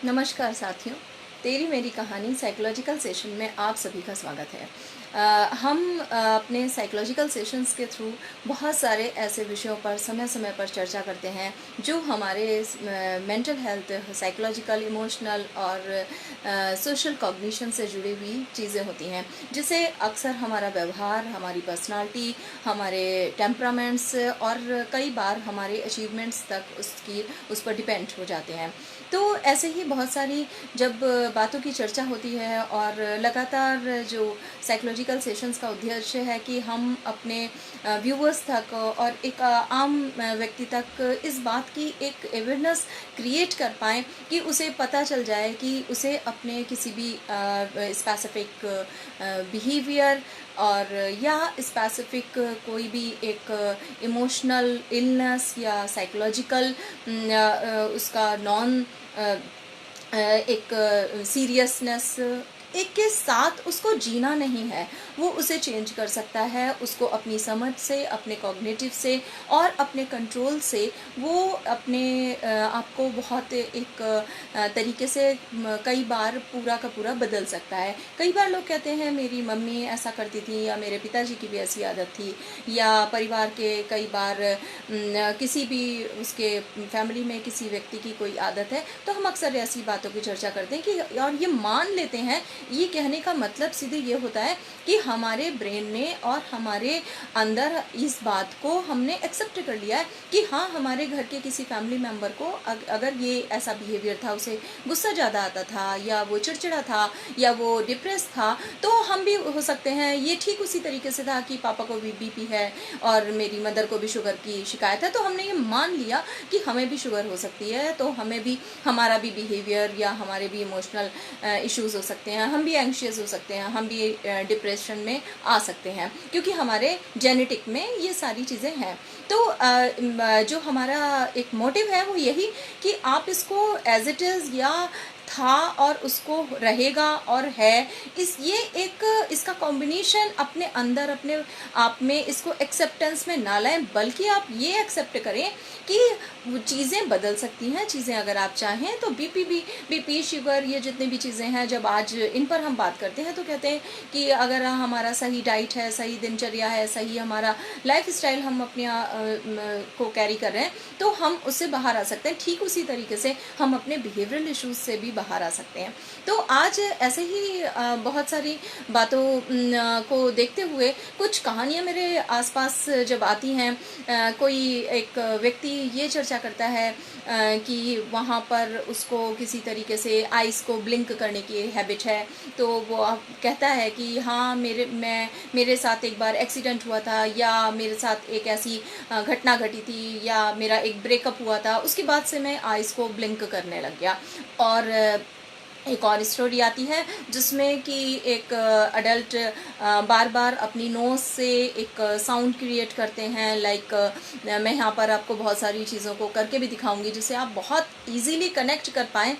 नमस्कार साथियों, तेरी मेरी कहानी साइकोलॉजिकल सेशन में आप सभी का स्वागत है। हम अपने साइकोलॉजिकल सेशंस के थ्रू बहुत सारे ऐसे विषयों पर समय समय पर चर्चा करते हैं जो हमारे मेंटल हेल्थ, साइकोलॉजिकल, इमोशनल और सोशल कॉग्निशन से जुड़ी हुई चीज़ें होती हैं, जिसे अक्सर हमारा व्यवहार, हमारी पर्सनालिटी, हमारे टेम्परामेंट्स और कई बार हमारे अचीवमेंट्स तक उस पर डिपेंड हो जाते हैं। तो ऐसे ही बहुत सारी जब बातों की चर्चा होती है और लगातार जो साइकोलॉजिकल सेशंस का उद्देश्य है कि हम अपने व्यूवर्स तक और एक आम व्यक्ति तक इस बात की एक अवेयरनेस क्रिएट कर पाएँ कि उसे पता चल जाए कि उसे अपने किसी भी स्पेसिफिक बिहेवियर और या स्पेसिफिक कोई भी एक इमोशनल इलनेस या साइकोलॉजिकल उसका नॉन एक सीरियसनेस एक के साथ उसको जीना नहीं है, वो उसे चेंज कर सकता है। उसको अपनी समझ से, अपने कॉग्निटिव से और अपने कंट्रोल से वो अपने आप को बहुत एक तरीके से कई बार पूरा का पूरा बदल सकता है। कई बार लोग कहते हैं मेरी मम्मी ऐसा करती थी या मेरे पिताजी की भी ऐसी आदत थी, या परिवार के कई बार किसी भी उसके फैमिली में किसी व्यक्ति की कोई आदत है, तो हम अक्सर ऐसी बातों की चर्चा करते हैं कि और ये मान लेते हैं। ये कहने का मतलब सीधे ये होता है कि हमारे ब्रेन ने और हमारे अंदर इस बात को हमने एक्सेप्ट कर लिया है कि हाँ, हमारे घर के किसी फैमिली मेम्बर को अगर ये ऐसा बिहेवियर था, उसे गुस्सा ज़्यादा आता था या वो चिड़चिड़ा था या वो डिप्रेस था, तो हम भी हो सकते हैं। ये ठीक उसी तरीके से था कि पापा को भी बीपी है और मेरी मदर को भी शुगर की शिकायत है, तो हमने ये मान लिया कि हमें भी शुगर हो सकती है, तो हमें भी हमारा भी बिहेवियर या हमारे भी इमोशनल इश्यूज़ हो सकते हैं, हम भी एंग्शियस हो सकते हैं, हम भी डिप्रेशन में आ सकते हैं, क्योंकि हमारे जेनेटिक में ये सारी चीज़ें हैं। तो जो हमारा एक मोटिव है वो यही कि आप इसको एज इट इज़ या था और उसको रहेगा और है, ये एक इसका कॉम्बिनेशन अपने अंदर अपने आप में इसको एक्सेप्टेंस में ना लाएं, बल्कि आप ये एक्सेप्ट करें कि वो चीज़ें बदल सकती हैं। चीज़ें अगर आप चाहें तो बीपी शुगर, ये जितनी भी चीज़ें हैं, जब आज इन पर हम बात करते हैं तो कहते हैं कि अगर हमारा सही डाइट है, सही दिनचर्या है, सही हमारा लाइफ स्टाइल हम अपने को कैरी कर रहे हैं, तो हम उससे बाहर आ सकते हैं। ठीक उसी तरीके से हम अपने बिहेवियरल इश्यूज से भी बाहर आ सकते हैं। तो आज ऐसे ही बहुत सारी बातों को देखते हुए कुछ कहानियाँ मेरे आसपास जब आती हैं, कोई एक व्यक्ति ये चर्चा करता है कि वहाँ पर उसको किसी तरीके से आइज़ को ब्लिंक करने की हैबिट है, तो वो कहता है कि हाँ, मेरे साथ एक बार एक्सीडेंट हुआ था, या मेरे साथ एक ऐसी घटना घटी थी, या मेरा एक ब्रेकअप हुआ था, उसके बाद से मैं आइज़ को ब्लिंक करने लग गया। और एक और स्टोरी आती है जिसमें कि एक अडल्ट बार बार अपनी नोज़ से एक साउंड क्रिएट करते हैं। लाइक मैं यहाँ पर आपको बहुत सारी चीज़ों को करके भी दिखाऊंगी जिससे आप बहुत इजीली कनेक्ट कर पाएँ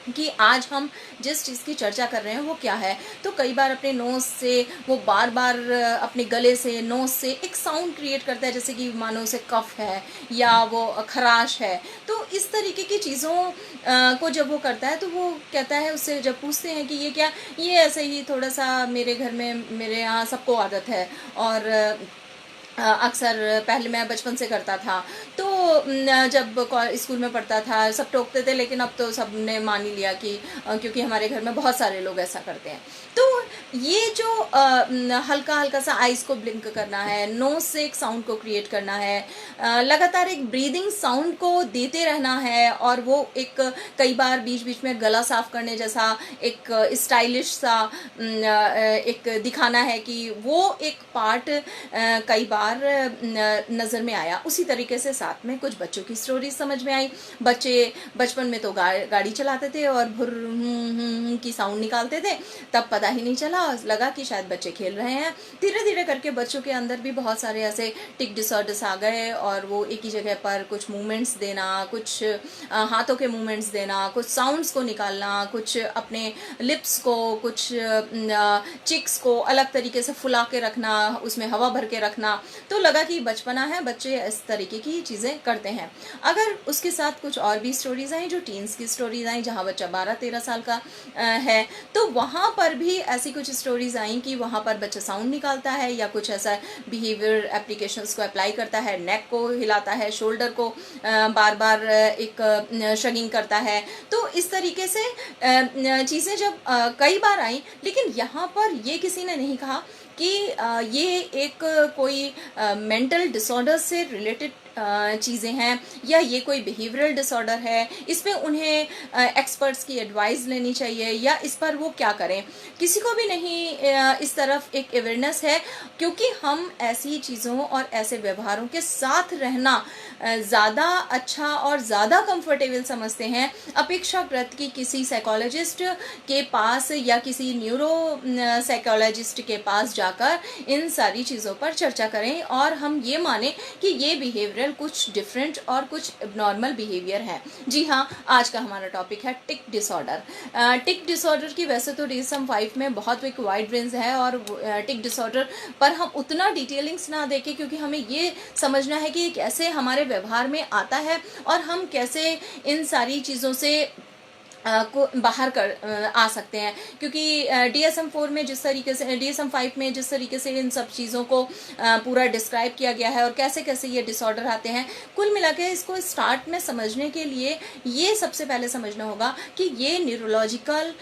कि आज हम जिस चीज़ की चर्चा कर रहे हैं वो क्या है। तो कई बार अपने नोज़ से वो बार बार अपने गले से, नोज़ से एक साउंड क्रिएट करता है, जैसे कि मानो उसे कफ है या वो खराश है। तो इस तरीके की चीज़ों को जब वो करता है तो वो कहता है, उससे जब पूछते हैं कि ये क्या, ये ऐसे ही थोड़ा सा मेरे घर में, मेरे यहाँ सबको आदत है, और अक्सर पहले मैं बचपन से करता था। तो जब स्कूल में पढ़ता था सब टोकते थे, लेकिन अब तो सब ने मान ही लिया कि क्योंकि हमारे घर में बहुत सारे लोग ऐसा करते हैं। तो ये जो हल्का हल्का सा आइज़ को ब्लिंक करना है, नोज से एक साउंड को क्रिएट करना है, लगातार एक ब्रीदिंग साउंड को देते रहना है, और वो एक कई बार बीच बीच में गला साफ करने जैसा एक स्टाइलिश सा एक दिखाना है कि वो एक पार्ट कई बार नज़र में आया। उसी तरीके से साथ में कुछ बच्चों की स्टोरी समझ में आई। बच्चे बचपन में तो गाड़ी चलाते थे और भुर की साउंड निकालते थे, तब पता ही नहीं चला लगा कि शायद बच्चे खेल रहे हैं। धीरे धीरे करके बच्चों के अंदर भी बहुत सारे ऐसे टिक डिसऑर्डर्स आ गए और वो एक ही जगह पर कुछ मूवमेंट्स देना, कुछ हाथों के मूवमेंट्स देना, कुछ साउंड्स को निकालना, कुछ अपने लिप्स को, कुछ चिक्स को अलग तरीके से फुला के रखना, उसमें हवा भर के रखना। तो लगा कि बचपना है, बच्चे इस तरीके की चीज़ें करते हैं। अगर उसके साथ कुछ और भी स्टोरीज आई, जो टीन्स की स्टोरीज आई, जहाँ बच्चा 12-13 साल का है, तो वहाँ पर भी ऐसी कुछ स्टोरीज आई कि वहाँ पर बच्चा साउंड निकालता है या कुछ ऐसा बिहेवियर एप्लीकेशंस को अप्लाई करता है, नेक को हिलाता है, शोल्डर को बार बार एक शगिंग करता है। तो इस तरीके से चीज़ें जब कई बार आई, लेकिन यहाँ पर ये किसी ने नहीं कहा कि ये एक कोई मेंटल डिसऑर्डर से रिलेटेड चीज़ें हैं या ये कोई बिहेवियरल डिसऑर्डर है। इस पे उन्हें एक्सपर्ट्स की एडवाइस लेनी चाहिए या इस पर वो क्या करें। किसी को भी नहीं इस तरफ एक अवेयरनेस है, क्योंकि हम ऐसी चीज़ों और ऐसे व्यवहारों के साथ रहना ज़्यादा अच्छा और ज़्यादा कंफर्टेबल समझते हैं अपेक्षाकृत कि किसी साइकोलॉजिस्ट के पास या किसी न्यूरो साइकोलॉजिस्ट के पास जाकर इन सारी चीज़ों पर चर्चा करें और हम ये माने कि ये बिहेवियरल कुछ डिफरेंट और कुछ नॉर्मल बिहेवियर है। जी हाँ, आज का हमारा टॉपिक है टिक डिसऑर्डर। टिक डिसऑर्डर की वैसे तो DSM-5 में बहुत एक वाइड रेंज है और टिक डिसऑर्डर पर हम उतना डिटेलिंग्स ना देखें, क्योंकि हमें ये समझना है कि कैसे हमारे व्यवहार में आता है और हम कैसे इन सारी चीज़ों से को बाहर कर आ सकते हैं। क्योंकि DSM-4 में जिस तरीके से, DSM-5 में जिस तरीके से इन सब चीज़ों को पूरा डिस्क्राइब किया गया है और कैसे कैसे ये डिसऑर्डर आते हैं, कुल मिला के इसको स्टार्ट में समझने के लिए ये सबसे पहले समझना होगा कि ये न्यूरोलॉजिकल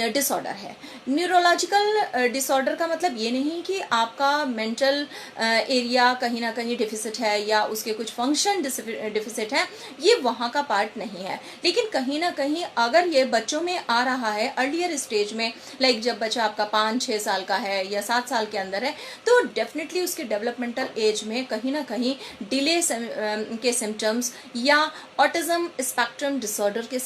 डिसऑर्डर है। न्यूरोलॉजिकल डिसऑर्डर का मतलब ये नहीं कि आपका मेंटल एरिया कहीं ना कहीं डिफिसिट है या उसके कुछ फंक्शन डिफिसिट है, ये वहाँ का पार्ट नहीं है। लेकिन कहीं ना कहीं अगर ये बच्चों में आ रहा है अर्लियर स्टेज में, लाइक जब बच्चा आपका 5-6 साल का है या 7 साल के अंदर है, तो डेफिनेटली उसके डेवलपमेंटल एज में कहीं ना कहीं डिले के सिम्टम्स या ऑटिज्म स्पेक्ट्रम डिसऑर्डर के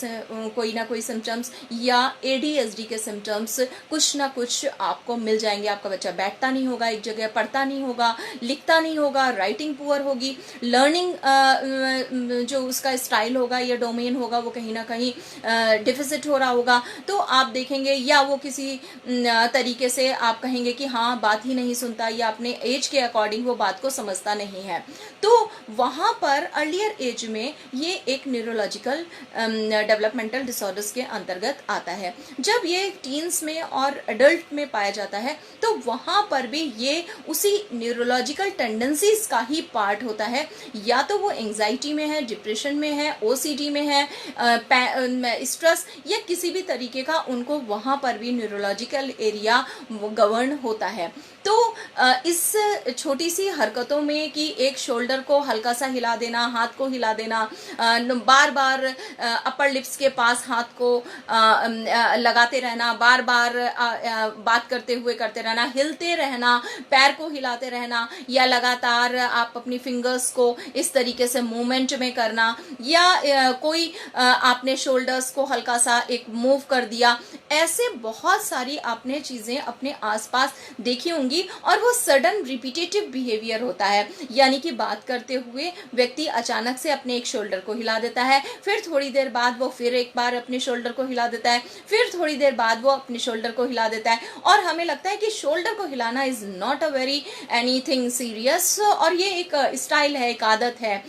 कोई ना कोई सिम्टम्स या ADHD के सिम्टम्स कुछ ना कुछ आपको मिल जाएंगे। आपका बच्चा बैठता नहीं होगा एक जगह, पढ़ता नहीं होगा, लिखता नहीं होगा, राइटिंग पुअर होगी, लर्निंग जो उसका स्टाइल होगा या डोमेन होगा वो कहीं ना कहीं डिफिसिट हो रहा होगा। तो आप देखेंगे या वो किसी तरीके से आप कहेंगे कि हाँ बात ही नहीं सुनता या अपने एज के अकॉर्डिंग वो बात को समझता नहीं है। तो वहाँ पर अर्लियर एज में ये एक न्यूरोलॉजिकल डेवलपमेंटल डिसऑर्डर्स के अंतर्गत आता है। जब ये टीन्स में और एडल्ट में पाया जाता है तो वहाँ पर भी ये उसी न्यूरोलॉजिकल टेंडेंसीज का ही पार्ट होता है। या तो वो एंजाइटी में है, डिप्रेशन में है, OCD में है, स्ट्रेस या किसी भी तरीके का उनको वहाँ पर भी न्यूरोलॉजिकल एरिया गवर्न होता है। तो इस छोटी सी हरकतों में कि एक शोल्डर को हल्का सा हिला देना, हाथ को हिला देना, बार बार अपर लिप्स के पास हाथ को लगाते रहना, बार बार बात करते हुए करते रहना, हिलते रहना, पैर को हिलाते रहना या लगातार आप अपनी फिंगर्स को इस तरीके से मूवमेंट में करना या कोई आपने शोल्डर्स को हल्का सा एक मूव कर दिया, ऐसे बहुत सारी आपने चीजें अपने आसपास देखी होंगी और वो सडन रिपीटेटिव बिहेवियर होता है। यानी कि बात करते हुए व्यक्ति अचानक से अपने एक शोल्डर को हिला देता है, फिर थोड़ी देर बाद वो फिर एक बार अपने शोल्डर को हिला देता है, फिर थोड़ी देर बाद वो अपने शोल्डर को हिला देता है और हमें लगता है कि शोल्डर को हिलाना is not a very anything serious और ये एक स्टाइल है, एक आदत है।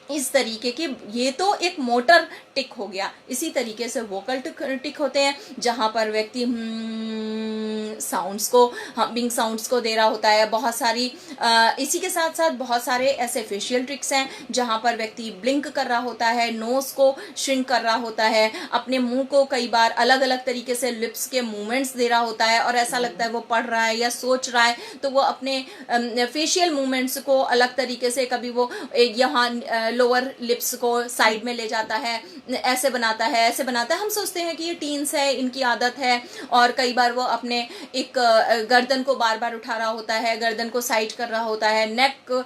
इस तरीके की ये तो एक मोटर टिक हो गया। इसी तरीके से वोकल टिक होते हैं जहां पर व्यक्ति साउंड्स को, हमिंग साउंड्स को दे रहा होता है। बहुत सारी इसी के साथ साथ बहुत सारे ऐसे फेशियल ट्रिक्स हैं जहां पर व्यक्ति ब्लिंक कर रहा होता है, नोज को श्रिंक कर रहा होता है, अपने मुंह को कई बार अलग अलग तरीके से लिप्स के मूवमेंट्स दे रहा होता है और ऐसा लगता है वो पढ़ रहा है या सोच रहा है, तो वो अपने फेशियल मूवमेंट्स को अलग तरीके से, कभी वो यहाँ लोअर लिप्स को साइड में ले जाता है, ऐसे बनाता है, ऐसे बनाता है। हम सोचते हैं कि ये टीन्स है, इनकी आदत है। और कई बार वो अपने एक गर्दन को बार बार उठा रहा होता है, गर्दन को साइड कर रहा होता है, नेक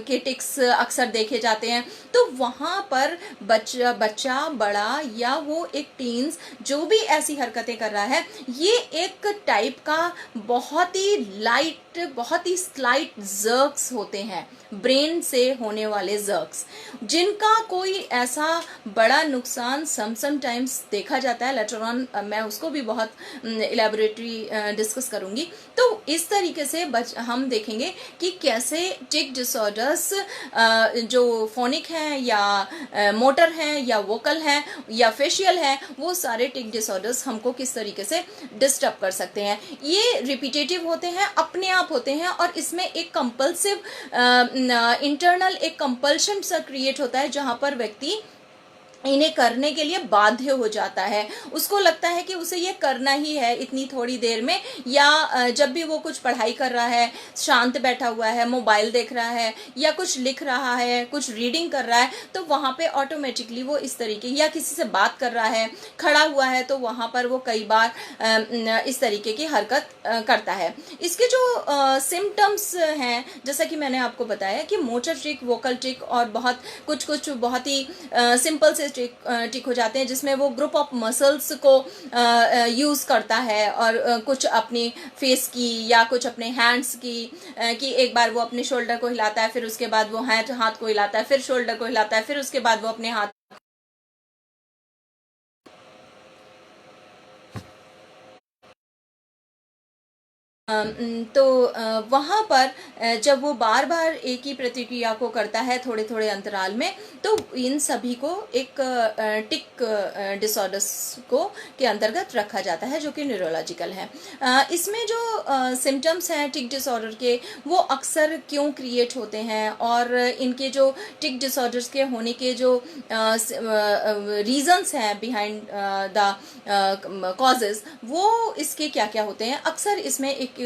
के टिक्स अक्सर देखे जाते हैं। तो वहाँ पर बच्चा बड़ा या वो एक टीन्स जो भी ऐसी हरकतें कर रहा है, ये एक टाइप का बहुत ही लाइट, बहुत ही स्लाइट जर्क्स होते हैं, ब्रेन से होने वाले जर्क्स, जिनका कोई ऐसा बड़ा नुकसान समटाइम्स देखा जाता है। लेटर ऑन मैं उसको भी बहुत इलेबोरेटरी डिस्कस करूंगी। तो इस तरीके से हम देखेंगे कि कैसे टिक डिसऑर्डर्स जो फोनिक हैं या मोटर हैं या वोकल हैं या फेशियल हैं, वो सारे टिक डिसऑर्डर्स हमको किस तरीके से डिस्टर्ब कर सकते हैं। ये रिपीटेटिव होते हैं, अपने आप होते हैं, और इसमें एक कंपल्सिव इंटरनल एक कंपल्शन सा क्रिएट होता है, जहां पर व्यक्ति इन्हें करने के लिए बाध्य हो जाता है। उसको लगता है कि उसे ये करना ही है इतनी थोड़ी देर में, या जब भी वो कुछ पढ़ाई कर रहा है, शांत बैठा हुआ है, मोबाइल देख रहा है या कुछ लिख रहा है, कुछ रीडिंग कर रहा है, तो वहाँ पे ऑटोमेटिकली वो इस तरीके, या किसी से बात कर रहा है, खड़ा हुआ है, तो वहाँ पर वो कई बार इस तरीके की हरकत करता है। इसके जो सिम्टम्स हैं, जैसा कि मैंने आपको बताया कि मोटर टिक, वोकल टिक और बहुत कुछ बहुत ही सिंपल से टिक हो जाते हैं, जिसमें वो ग्रुप ऑफ मसल्स को यूज करता है, और कुछ अपनी फेस की या कुछ अपने हैंड्स की, कि एक बार वो अपने शोल्डर को हिलाता है, फिर उसके बाद वो हाथ को हिलाता है, फिर शोल्डर को हिलाता है, फिर उसके बाद वो अपने हाथ। तो वहाँ पर जब वो बार बार एक ही प्रतिक्रिया को करता है थोड़े थोड़े अंतराल में, तो इन सभी को एक टिक डिसऑर्डर्स को के अंतर्गत रखा जाता है, जो कि न्यूरोलॉजिकल है। इसमें जो सिम्टम्स हैं टिक डिसऑर्डर के, वो अक्सर क्यों क्रिएट होते हैं, और इनके जो टिक डिसऑर्डर्स के होने के जो रीजंस हैं बिहाइंड द कॉजेज, वो इसके क्या क्या होते हैं। अक्सर इसमें एक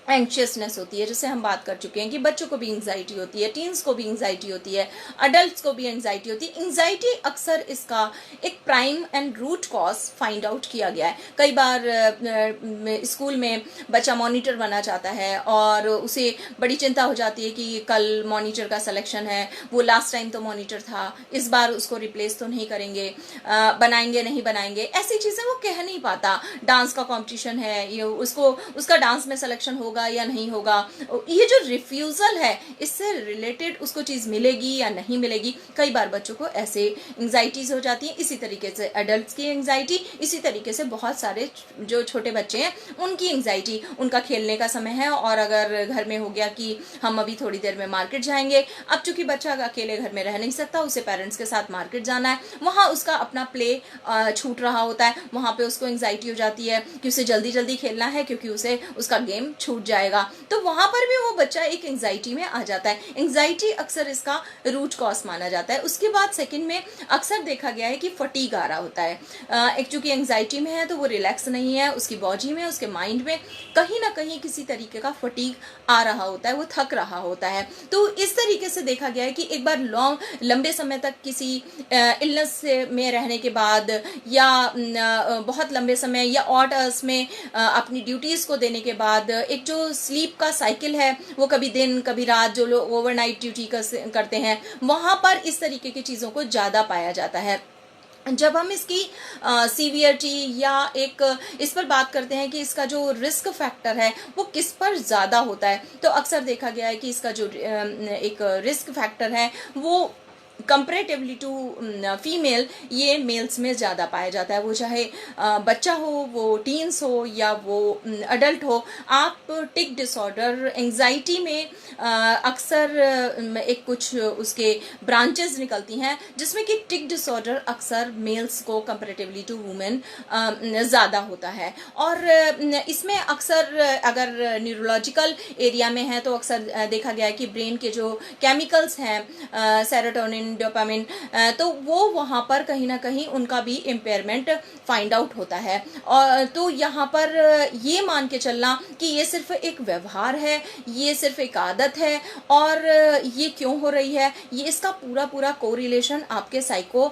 एंग्शियसनेस होती है, जैसे हम बात कर चुके हैं कि बच्चों को भी एंग्जाइटी होती है, टीन्स को भी एंग्जाइटी होती है, अडल्ट्स को भी एंग्जाइटी होती है। एंग्जाइटी अक्सर इसका एक prime and root cause find out किया गया है। कई बार स्कूल में बच्चा मॉनिटर बनना चाहता है, और उसे बड़ी चिंता हो जाती है कि कल मॉनिटर का सिलेक्शन है, वो लास्ट टाइम तो मॉनिटर था, इस बार उसको रिप्लेस तो नहीं करेंगे, बनाएंगे नहीं बनाएंगे, ऐसी चीजें वो कह नहीं पाता। डांस का कॉम्पिटिशन है, ये उसको उसका डांस में सिलेक्शन होगा या नहीं होगा, ये जो रिफ्यूजल है, इससे रिलेटेड उसको चीज मिलेगी या नहीं मिलेगी। कई बार बच्चों को ऐसे एंग्जाइटीज हो जाती हैं। इसी तरीके से एडल्ट्स की एंग्जाइटी, इसी तरीके से बहुत सारे जो छोटे बच्चे हैं उनकी एंग्जाइटी, उनका खेलने का समय है, और अगर घर में हो गया कि हम अभी थोड़ी देर में मार्केट जाएंगे, अब चूंकि बच्चा अकेले घर में रह नहीं सकता, उसे पेरेंट्स के साथ मार्केट जाना है, वहां उसका अपना प्ले छूट रहा होता है, वहां पे उसको एंग्जाइटी हो जाती है कि उसे जल्दी जल्दी खेलना है, क्योंकि उसे उसका गेम छूट जाएगा। तो वहां पर भी वो बच्चा एक एंग्जाइटी में आ जाता है। एंग्जाइटी अक्सर इसका रूट कॉज माना जाता है। उसके बाद सेकंड में अक्सर देखा गया है कि फटीग आ रहा होता है। एक चूंकि एंग्जाइटी में है तो वो रिलैक्स नहीं है, उसकी बॉडी में, उसके माइंड में कहीं ना कहीं किसी तरीके का फटीग आ रहा होता है, वो थक रहा होता है। तो इस तरीके से देखा गया है कि एक बार लंबे समय तक किसी इलनेस में रहने के बाद, या बहुत लंबे समय या ऑड आवर्स में अपनी ड्यूटीज को देने के बाद, एक जो स्लीप का साइकिल है, वो कभी दिन कभी रात, जो लोग ओवरनाइट ड्यूटी करते हैं, वहां पर इस तरीके की चीजों को ज्यादा पाया जाता है। जब हम इसकी सीवियरिटी या एक इस पर बात करते हैं कि इसका जो रिस्क फैक्टर है वो किस पर ज़्यादा होता है, तो अक्सर देखा गया है कि इसका जो एक रिस्क फैक्टर है वो कंपेरेटिवली टू फीमेल, ये मेल्स में ज़्यादा पाया जाता है। वो चाहे बच्चा हो, वो टीन्स हो, या वो अडल्ट हो। आप टिक डिसऑर्डर एंजाइटी में अक्सर एक कुछ उसके ब्रांचेस निकलती हैं, जिसमें कि टिक डिसऑर्डर अक्सर मेल्स को कंपेरेटिवली टू वुमेन ज़्यादा होता है। और इसमें अक्सर अगर न्यूरोलॉजिकल एरिया में है तो अक्सर देखा गया है कि ब्रेन के जो केमिकल्स हैं, सेरोटोनिन, डोपामिन, तो वो वहाँ पर कहीं ना कहीं उनका भी इम्पेयरमेंट फाइंड आउट होता है। और तो यहाँ पर ये मान के चलना कि ये सिर्फ एक व्यवहार है, ये सिर्फ एक आदत है, और ये क्यों हो रही है, ये इसका पूरा पूरा कोरिलेशन आपके साइको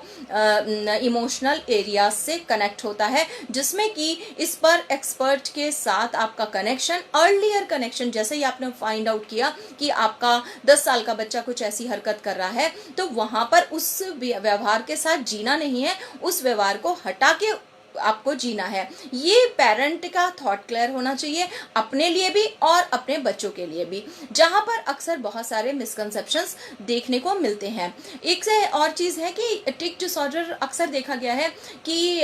इमोशनल एरिया से कनेक्ट होता है, जिसमें कि इस पर एक्सपर्ट के साथ आपका कनेक्शन, अर्लियर कनेक्शन, जैसे ही आपने फाइंड आउट किया कि आपका 10 साल का बच्चा कुछ ऐसी हरकत कर रहा है, तो वहां पर उस व्यवहार के साथ जीना नहीं है, उस व्यवहार को हटा के आपको जीना है। ये पेरेंट का थॉट क्लियर होना चाहिए, अपने लिए भी और अपने बच्चों के लिए भी, जहां पर अक्सर बहुत सारे मिसकंसेप्शंस देखने को मिलते हैं। एक से और चीज़ है कि टिक डिसऑर्डर अक्सर देखा गया है कि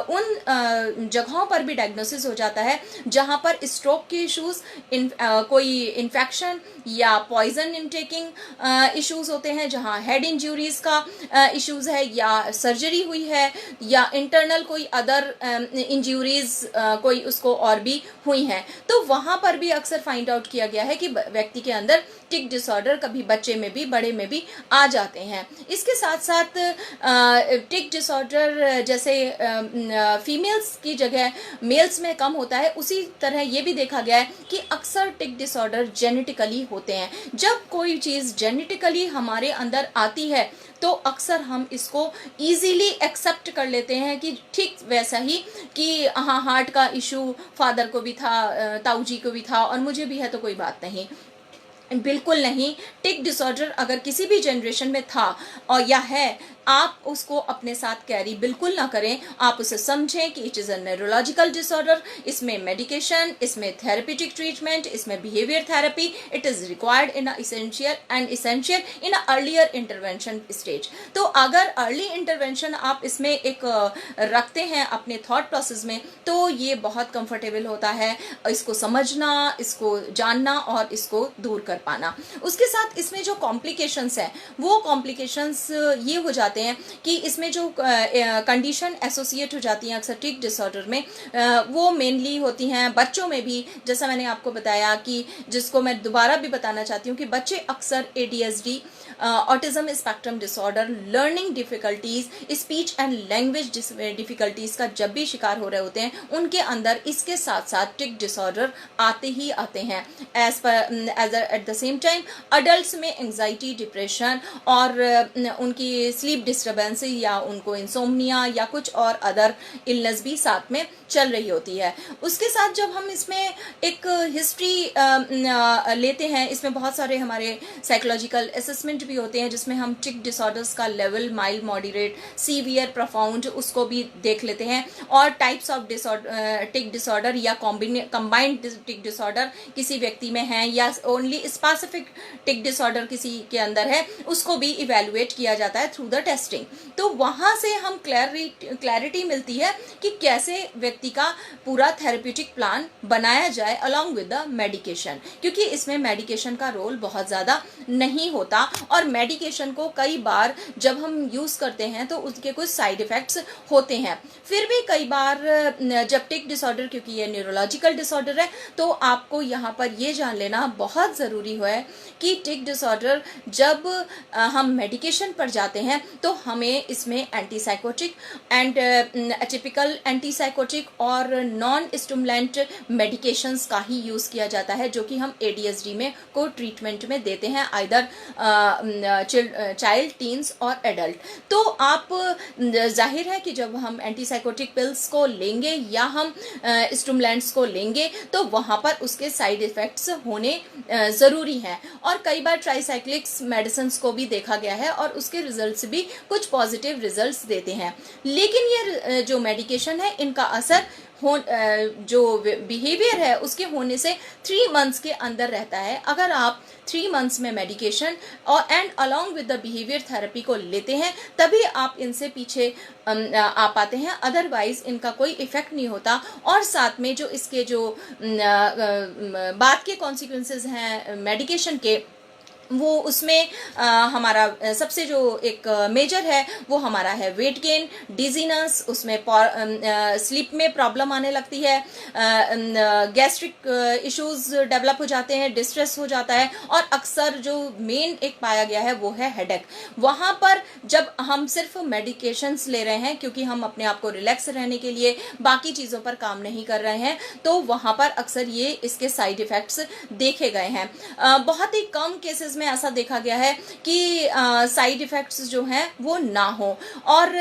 उन जगहों पर भी डायग्नोसिस हो जाता है जहां पर स्ट्रोक के इश्यूज, कोई इन्फेक्शन या पॉइजन इनटेकिंग इश्यूज होते हैं, जहां हेड इंजरीज का इश्यूज है, या सर्जरी हुई है, या इंटरनल कोई अदर इंजरीज कोई उसको और भी हुई हैं, तो वहां पर भी अक्सर फाइंड आउट किया गया है कि व्यक्ति के अंदर टिक डिसऑर्डर कभी बच्चे में भी बड़े में भी आ जाते हैं। इसके साथ साथ टिक डिसऑर्डर जैसे फीमेल्स की जगह मेल्स में कम होता है, उसी तरह ये भी देखा गया है कि अक्सर टिक डिसऑर्डर जेनेटिकली होते हैं। जब कोई चीज़ जेनेटिकली हमारे अंदर आती है तो अक्सर हम इसको इजीली एक्सेप्ट कर लेते हैं कि ठीक वैसा ही कि हाँ, हार्ट का इशू फादर को भी था, ताऊ जी को भी था, और मुझे भी है, तो कोई बात नहीं। बिल्कुल नहीं। टिक डिसऑर्डर अगर किसी भी जनरेशन में था और या है, आप उसको अपने साथ कैरी बिल्कुल ना करें। आप उसे समझें कि it is a neurological disorder, इसमें मेडिकेशन, इसमें थेरेपेटिक ट्रीटमेंट, इसमें behaviour therapy, it is required in a essential in a earlier intervention stage. तो अगर अर्ली इंटरवेंशन आप इसमें एक रखते हैं अपने थॉट प्रोसेस में, तो ये बहुत कंफर्टेबल होता है इसको समझना, इसको जानना और इसको दूर कर पाना। उसके साथ इसमें जो कॉम्प्लिकेशंस हैं, वो कॉम्प्लिकेशंस ये हो जाते हैं कि इसमें जो कंडीशन एसोसिएट हो जाती हैं अक्सर टिक डिसऑर्डर में, वो मेनली होती हैं बच्चों में भी। जैसा मैंने आपको बताया कि जिसको मैं दोबारा भी बताना चाहती हूँ कि बच्चे अक्सर ADHD, autism spectrum disorder, learning difficulties, speech and language difficulties का जब भी शिकार हो रहे होते हैं, उनके अंदर इसके साथ साथ टिक डिसऑर्डर आते ही आते हैं। At the same time adult में एंजाइटी, डिप्रेशन और उनकी स्लीप डिस्टर्बेंस या उनको इंसोम्निया या कुछ और अदर इलनेस भी साथ में चल रही होती है। उसके साथ जब हम इसमें एक हिस्ट्री लेते हैं, इसमें बहुत सारे हमारे साइकोलॉजिकल असेसमेंट भी होते हैं, जिसमें हम टिक डिसऑर्डर्स का level, mild, moderate, severe, profound, उसको भी देख लेते हैं, और टाइप्स ऑफ टिक डिसऑर्डर या कंबाइंड टिक डिसऑर्डर किसी व्यक्ति में है या ओनली स्पेसिफिक टिक डिसऑर्डर किसी के अंदर है, उसको भी इवेलुएट किया जाता है थ्रू द टेस्टिंग। तो वहां से हम क्लैरिटी मिलती है कि कैसे व्यक्ति का पूरा थेरेप्यूटिक प्लान बनाया जाए अलोंग विद द मेडिकेशन, क्योंकि इसमें मेडिकेशन का रोल बहुत ज़्यादा नहीं होता, और मेडिकेशन को कई बार जब हम यूज़ करते हैं तो उसके कुछ साइड इफ़ेक्ट्स होते हैं। फिर भी कई बार जब टिक डिसऑर्डर, क्योंकि ये न्यूरोलॉजिकल डिसऑर्डर है, तो आपको यहाँ पर ये जान लेना बहुत ज़रूरी है कि टिक डिसऑर्डर जब हम मेडिकेशन पर जाते हैं तो हमें इसमें एंटीसाइकोटिक एंड एटिपिकल एंटीसाइकोटिक और नॉन स्टिमुलेंट मेडिकेशंस का ही यूज़ किया जाता है, जो कि हम ADHD में को ट्रीटमेंट में देते हैं, आइदर चाइल्ड, टीन्स और एडल्ट। तो आप जाहिर है कि जब हम एंटीसाइकोटिक पिल्स को लेंगे या हम स्टिमुलेंट्स को लेंगे तो वहाँ पर उसके साइड इफ़ेक्ट्स होने ज़रूरी हैं, और कई बार ट्राईसाइक्लिक्स मेडिसिन को भी देखा गया है और उसके रिजल्ट्स भी कुछ पॉजिटिव रिजल्ट्स देते हैं। लेकिन ये जो मेडिकेशन है, इनका असर जो बिहेवियर है उसके होने से 3 मंथ्स के अंदर रहता है। अगर आप 3 मंथ्स में मेडिकेशन और and along with the behaviour therapy को लेते हैं, तभी आप इनसे पीछे आ पाते हैं, अदरवाइज इनका कोई इफेक्ट नहीं होता। और साथ में जो इसके जो बाद के कॉन्सिक्वेंसेस हैं मेडिकेशन के, वो उसमें हमारा सबसे जो एक मेजर है वो हमारा है वेट गेन, डिजीनेस, उसमें स्लीप में प्रॉब्लम आने लगती है, गैस्ट्रिक इश्यूज डेवलप हो जाते हैं, डिस्ट्रेस हो जाता है, और अक्सर जो मेन एक पाया गया है वो है हेडेक। वहाँ पर जब हम सिर्फ मेडिकेशंस ले रहे हैं क्योंकि हम अपने आप को रिलैक्स रहने के लिए बाकी चीज़ों पर काम नहीं कर रहे हैं, तो वहाँ पर अक्सर ये इसके साइड इफ़ेक्ट्स देखे गए हैं। बहुत ही कम केसेस में ऐसा देखा गया है कि साइड इफ़ेक्ट्स जो हैं वो ना हो। और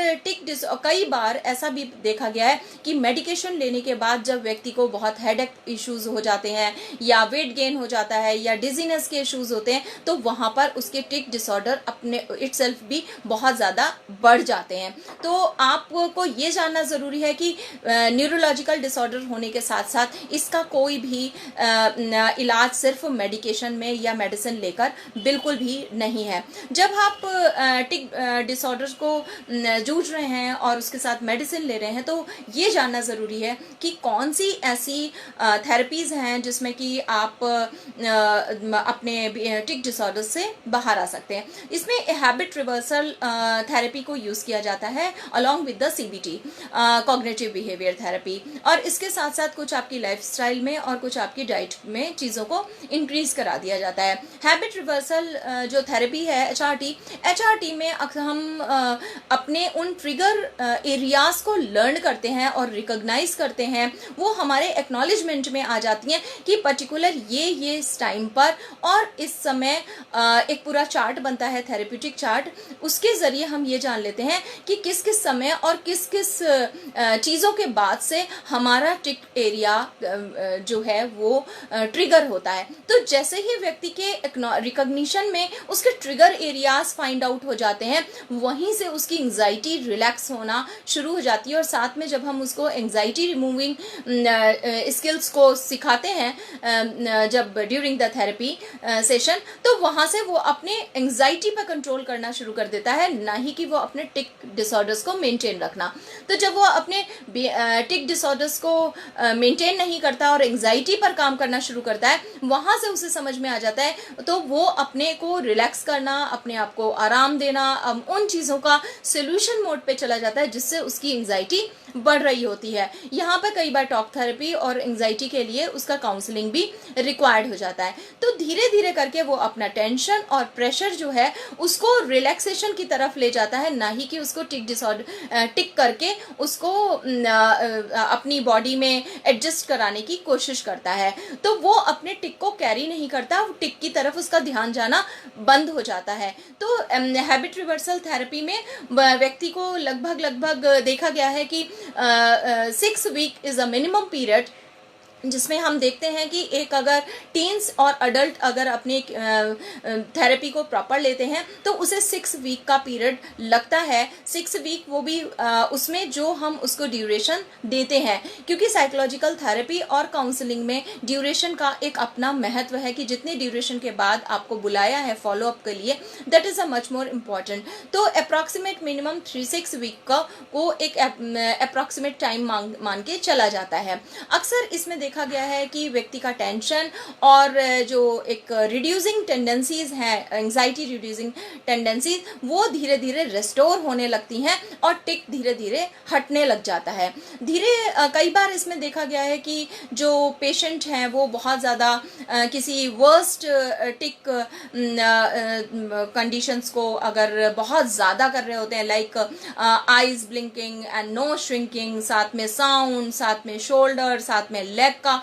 कई बार ऐसा भी देखा गया है कि मेडिकेशन लेने के बाद जब व्यक्ति को बहुत हेडेक इश्यूज हो जाते हैं या वेट गेन हो जाता है या डिजीनेस के इश्यूज होते हैं, तो वहाँ पर उसके टिक डिसऑर्डर अपने इटसेल्फ भी बहुत ज़्यादा बढ़ जाते हैं। तो आपको ये जानना ज़रूरी है कि न्यूरोलॉजिकल डिसऑर्डर होने के साथ साथ इसका कोई भी इलाज सिर्फ मेडिकेशन में या मेडिसिन लेकर बिल्कुल भी नहीं है। जब आप टिक डिसऑर्डर्स को जूझ रहे हैं और उसके साथ मेडिसिन ले रहे हैं, तो ये जानना ज़रूरी है कि कौन सी ऐसी थेरेपीज़ हैं जिसमें कि आप अपने टिक डिसऑर्डर से बाहर आ सकते हैं। इसमें हैबिट रिवर्सल थेरेपी को यूज़ किया जाता है along with the CBT, cognitive behaviour therapy, और इसके साथ साथ कुछ आपकी लाइफस्टाइल में और कुछ आपकी डाइट में चीज़ों को इंक्रीज करा दिया जाता है। हैबिट रिवर्सल जो थेरेपी है HRT में हम अपने उन ट्रिगर एरियाज को लर्न करते हैं और रिकॉग्नाइज करते हैं, वो हमारे एक्नॉलेजमेंट में आ जाती हैं कि पर्टिकुलर ये इस टाइम पर और इस समय एक पूरा चार्ट बनता है, थेरेप्यूटिक चार्ट। उसके ज़रिए हम ये जान लेते हैं कि किस किस समय और किस किस चीज़ों के बाद से हमारा टिक एरिया जो है वो ट्रिगर होता है। तो जैसे ही व्यक्ति के रिकॉग्निशन में उसके ट्रिगर एरियाज फाइंड आउट हो जाते हैं, वहीं से उसकी एंजाइटी रिलैक्स होना शुरू हो जाती है। और साथ में जब हम उसको एंजाइटी रिमूविंग स्किल्स को सिखाते हैं जब ड्यूरिंग द थेरेपी सेशन, तो वहाँ से वो अपने एंजाइटी पर कंट्रोल करना शुरू कर देता है, ना ही कि वो अपने टिक डिसऑर्डर्स को मेंटेन रखना। तो जब वो अपने टिक डिसऑर्डर्स को मेंटेन नहीं करता और एंजाइटी पर काम करना शुरू करता है, वहाँ से उसे समझ में आ जाता है, तो वो अपने को रिलैक्स करना, अपने आप को आराम देना, उन चीज़ों का सोल्यूशन मोड पे चला जाता है जिससे उसकी एंजाइटी बढ़ रही होती है। यहाँ पर कई बार टॉक थेरेपी और एंजाइटी के लिए उसका काउंसलिंग भी रिक्वायर्ड हो जाता है। तो धीरे धीरे करके वो अपना टेंशन और प्रेशर जो है उसको रिलैक्सेशन की तरफ ले जाता है, ना ही कि उसको टिक करके उसको अपनी बॉडी में एडजस्ट कराने की कोशिश करता है। तो वो अपने टिक को कैरी नहीं करता, वो टिक की तरफ उसका ध्यान जाना बंद हो जाता है। तो हैबिट रिवर्सल थेरेपी में व्यक्ति को लगभग देखा गया है कि 6 week is a minimum period, जिसमें हम देखते हैं कि एक अगर टीन्स और अडल्ट अगर अपनी थेरेपी को प्रॉपर लेते हैं तो उसे 6 वीक का पीरियड लगता है। 6 वीक वो भी उसमें जो हम उसको ड्यूरेशन देते हैं, क्योंकि साइकोलॉजिकल थेरेपी और काउंसलिंग में ड्यूरेशन का एक अपना महत्व है कि जितने ड्यूरेशन के बाद आपको बुलाया है फॉलोअप के लिए, that is a much more important. तो अप्रॉक्सीमेट मिनिमम 3-6 वीक का वो एक अप्रॉक्सीमेट टाइम मान के चला जाता है। अक्सर इसमें देखा गया है कि व्यक्ति का टेंशन और जो एक रिड्यूसिंग टेंडेंसीज हैं, एंजाइटी रिड्यूसिंग टेंडेंसीज, वो धीरे धीरे रिस्टोर होने लगती हैं और टिक धीरे धीरे हटने लग जाता है। कई बार इसमें देखा गया है कि जो पेशेंट हैं वो बहुत ज़्यादा किसी वर्स्ट टिक कंडीशंस को अगर बहुत ज़्यादा कर रहे होते हैं, like eyes blinking and no shrinking, साथ में साउंड, साथ में शोल्डर, साथ में लेग का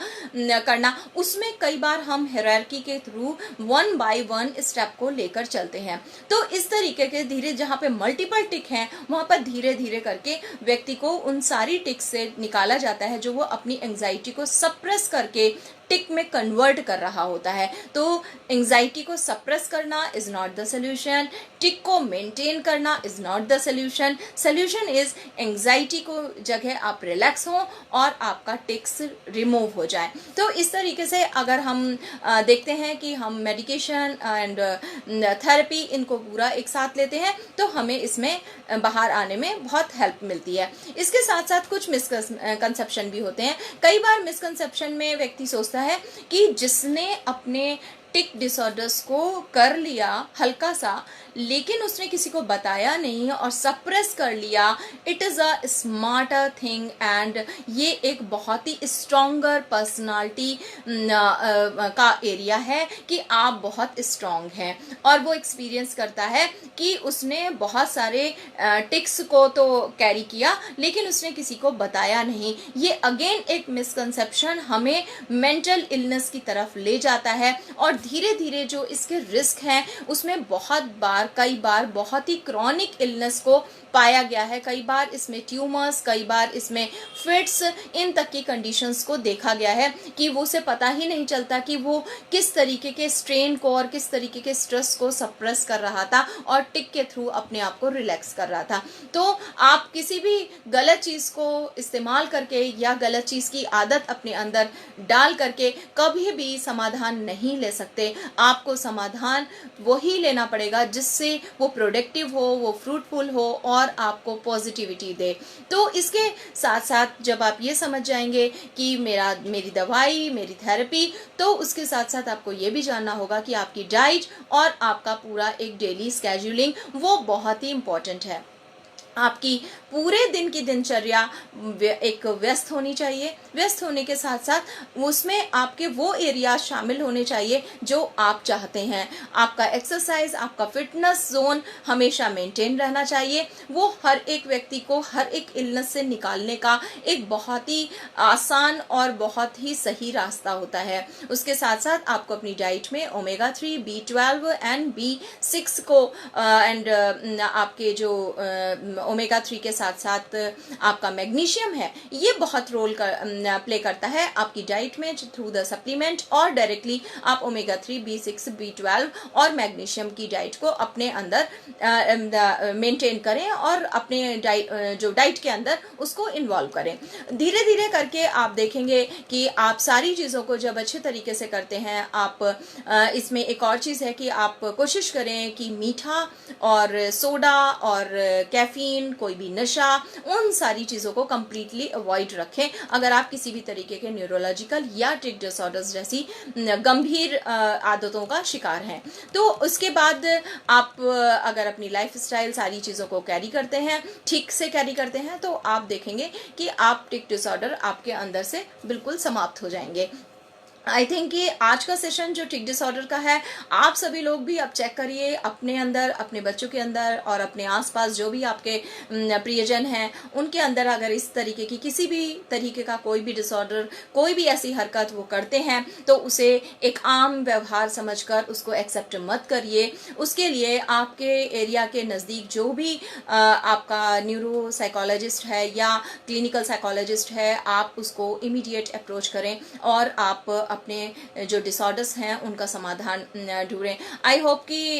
करना, उसमें कई बार हम हायरार्की के थ्रू 1 बाय 1 स्टेप को लेकर चलते हैं। तो इस तरीके के धीरे, जहाँ पे मल्टीपल टिक हैं वहाँ पर धीरे धीरे करके व्यक्ति को उन सारी टिक से निकाला जाता है जो वो अपनी एंजाइटी को सप्रेस करके टिक में कन्वर्ट कर रहा होता है। तो एंजाइटी को सप्रेस करना इज नॉट द सोल्यूशन, टिक को मेंटेन करना is not the solution. Solution is anxiety को जगह आप रिलैक्स हो और आपका टिक्स रिमूव हो जाए। तो इस तरीके से अगर हम देखते हैं कि हम मेडिकेशन एंड थेरेपी इनको पूरा एक साथ लेते हैं तो हमें इसमें बाहर आने में बहुत हेल्प मिलती है। इसके साथ साथ कुछ मिसकंसेप्शन भी होते हैं। कई बार मिसकंसेप्शन में व्यक्ति सोचता है कि जिसने अपने टिक डिसऑर्डर्स को कर लिया हल्का सा, लेकिन उसने किसी को बताया नहीं और सप्रेस कर लिया, it is a smarter thing and ये एक बहुत ही स्ट्रॉन्गर पर्सनालिटी का एरिया है कि आप बहुत स्ट्रॉन्ग हैं। और वो एक्सपीरियंस करता है कि उसने बहुत सारे टिक्स को तो कैरी किया, लेकिन उसने किसी को बताया नहीं। ये अगेन एक मिसकंसेप्शन हमें मेंटल इलनेस की तरफ ले जाता है, और धीरे धीरे जो इसके रिस्क हैं उसमें कई बार बहुत ही क्रॉनिक इलनेस को पाया गया है। कई बार इसमें ट्यूमर्स, कई बार इसमें फिट्स, इन तक की कंडीशंस को देखा गया है कि वो उसे पता ही नहीं चलता कि वो किस तरीके के स्ट्रेन को और किस तरीके के स्ट्रेस को सप्रेस कर रहा था और टिक के थ्रू अपने आप को रिलैक्स कर रहा था। तो आप किसी भी गलत चीज़ को इस्तेमाल करके या गलत चीज़ की आदत अपने अंदर डाल करके कभी भी समाधान नहीं ले सकते। आपको समाधान वही लेना पड़ेगा जिससे वो प्रोडक्टिव हो, वो फ्रूटफुल हो और आपको पॉजिटिविटी दे। तो इसके साथ साथ जब आप ये समझ जाएंगे कि मेरी दवाई, मेरी थेरेपी, तो उसके साथ साथ आपको ये भी जानना होगा कि आपकी डाइट और आपका पूरा एक डेली स्केड्यूलिंग वो बहुत ही इम्पोर्टेंट है। आपकी पूरे दिन की दिनचर्या एक व्यस्त होनी चाहिए। व्यस्त होने के साथ साथ उसमें आपके वो एरिया शामिल होने चाहिए जो आप चाहते हैं। आपका एक्सरसाइज, आपका फिटनेस जोन हमेशा मेंटेन रहना चाहिए। वो हर एक व्यक्ति को हर एक इलनेस से निकालने का एक बहुत ही आसान और बहुत ही सही रास्ता होता है। उसके साथ साथ आपको अपनी डाइट में ओमेगा 3, B12 एंड B6 को एंड आपके जो ओमेगा 3 के साथ साथ आपका मैग्नीशियम है, ये बहुत रोल प्ले करता है आपकी डाइट में थ्रू द सप्लीमेंट, और डायरेक्टली आप ओमेगा 3, B6, B12 और मैग्नीशियम की डाइट को अपने अंदर मेंटेन करें और अपने जो डाइट के अंदर उसको इन्वॉल्व करें। धीरे धीरे करके आप देखेंगे कि आप सारी चीज़ों को जब अच्छे तरीके से करते हैं, आप इसमें एक और चीज़ है कि आप कोशिश करें कि मीठा और सोडा और कैफीन, कोई भी नशा, उन सारी चीज़ों को कम्प्लीटली अवॉइड रखें अगर आप किसी भी तरीके के न्यूरोलॉजिकल या टिक डिसऑर्डर्स जैसी गंभीर आदतों का शिकार हैं। तो उसके बाद आप अगर अपनी लाइफ स्टाइल सारी चीज़ों को कैरी करते हैं, ठीक से कैरी करते हैं, तो आप देखेंगे कि आप टिक डिसऑर्डर आपके अंदर से बिल्कुल समाप्त हो जाएंगे। आई थिंक कि आज का सेशन जो टिक डिसऑर्डर का है, आप सभी लोग भी अब चेक करिए अपने अंदर, अपने बच्चों के अंदर और अपने आसपास जो भी आपके प्रियजन हैं उनके अंदर अगर इस तरीके की किसी भी तरीके का कोई भी डिसऑर्डर, कोई भी ऐसी हरकत वो करते हैं, तो उसे एक आम व्यवहार समझकर उसको एक्सेप्ट मत करिए। उसके लिए आपके एरिया के नज़दीक जो भी आपका न्यूरो साइकोलॉजिस्ट है या क्लिनिकल साइकोलॉजिस्ट है, आप उसको इमीडिएट अप्रोच करें और आप अपने जो डिसऑर्डर्स हैं उनका समाधान ढूंढें। आई होप कि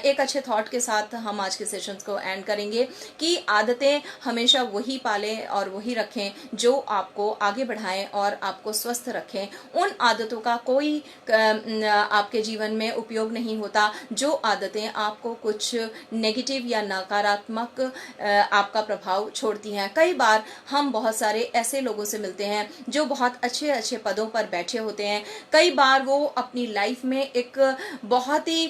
एक अच्छे थॉट के साथ हम आज के सेशंस को एंड करेंगे कि आदतें हमेशा वही पालें और वही रखें जो आपको आगे बढ़ाएं और आपको स्वस्थ रखें। उन आदतों का कोई आपके जीवन में उपयोग नहीं होता जो आदतें आपको कुछ नेगेटिव या नकारात्मक आपका प्रभाव छोड़ती हैं। कई बार हम बहुत सारे ऐसे लोगों से मिलते हैं जो बहुत अच्छे अच्छे पदों पर बैठे होते हैं। कई बार वो अपनी लाइफ में एक बहुत ही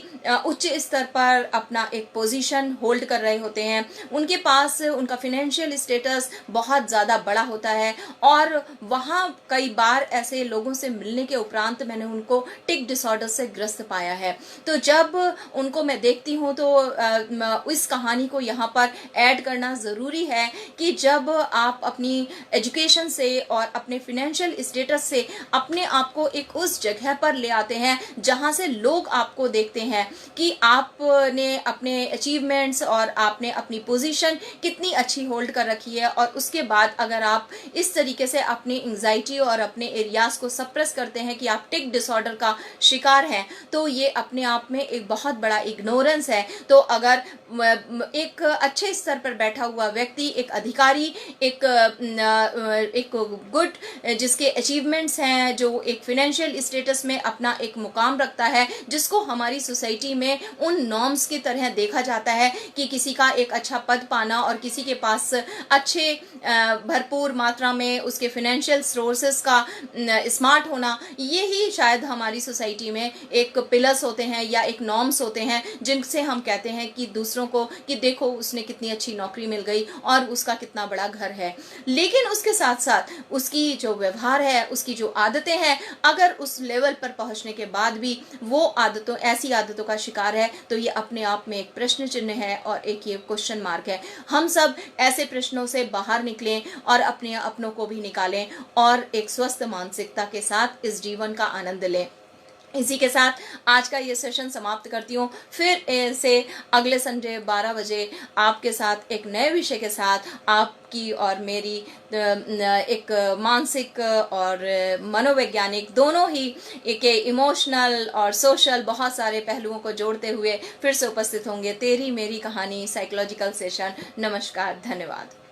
उच्च स्तर पर अपना एक पोजीशन होल्ड कर रहे होते हैं। उनके पास उनका फाइनेंशियल स्टेटस बहुत ज़्यादा बड़ा होता है और वहाँ कई बार ऐसे लोगों से मिलने के उपरांत मैंने उनको टिक डिसऑर्डर से ग्रस्त पाया है। तो जब उनको मैं देखती हूँ तो इस कहानी को यहाँ पर ऐड करना ज़रूरी है कि जब आप अपनी एजुकेशन से और अपने फाइनेंशियल स्टेटस से अपने आप को एक उस जगह पर ले आते हैं जहां से लोग आपको देखते हैं कि आपने अपने अचीवमेंट्स और आपने अपनी पोजीशन कितनी अच्छी होल्ड कर रखी है, और उसके बाद अगर आप इस तरीके से अपनी एंजाइटी और अपने एरियाज को सप्रेस करते हैं कि आप टिक डिसऑर्डर का शिकार हैं, तो ये अपने आप में एक बहुत बड़ा इग्नोरेंस है। तो अगर एक अच्छे स्तर पर बैठा हुआ व्यक्ति, एक अधिकारी, एक गुड जिसके अचीवमेंट्स हैं, जो एक फिनेंशियल स्टेटस में अपना एक मुकाम रखता है, जिसको हमारी सोसाइटी में उन नॉर्म्स की तरह देखा जाता है कि किसी का एक अच्छा पद पाना और किसी के पास अच्छे भरपूर मात्रा में उसके फिनेंशियल सोर्सेस का स्मार्ट होना, ये ही शायद हमारी सोसाइटी में एक पिलर्स होते हैं या एक नॉर्म्स होते हैं, जिनसे हम कहते हैं कि दूसरों को कि देखो उसने कितनी अच्छी नौकरी मिल गई और उसका कितना बड़ा घर है। लेकिन उसके साथ साथ उसकी जो व्यवहार है, उसकी जो आदतें हैं, अगर उस लेवल पर पहुंचने के बाद भी वो ऐसी आदतों का शिकार है, तो ये अपने आप में एक प्रश्न चिन्ह है और एक ये क्वेश्चन मार्क है। हम सब ऐसे प्रश्नों से बाहर निकलें और अपने अपनों को भी निकालें और एक स्वस्थ मानसिकता के साथ इस जीवन का आनंद लें। इसी के साथ आज का ये सेशन समाप्त करती हूँ। फिर से अगले संडे 12 बजे आपके साथ एक नए विषय के साथ आपकी और मेरी एक मानसिक और मनोवैज्ञानिक दोनों ही के इमोशनल और सोशल बहुत सारे पहलुओं को जोड़ते हुए फिर से उपस्थित होंगे। तेरी मेरी कहानी साइकोलॉजिकल सेशन। नमस्कार, धन्यवाद।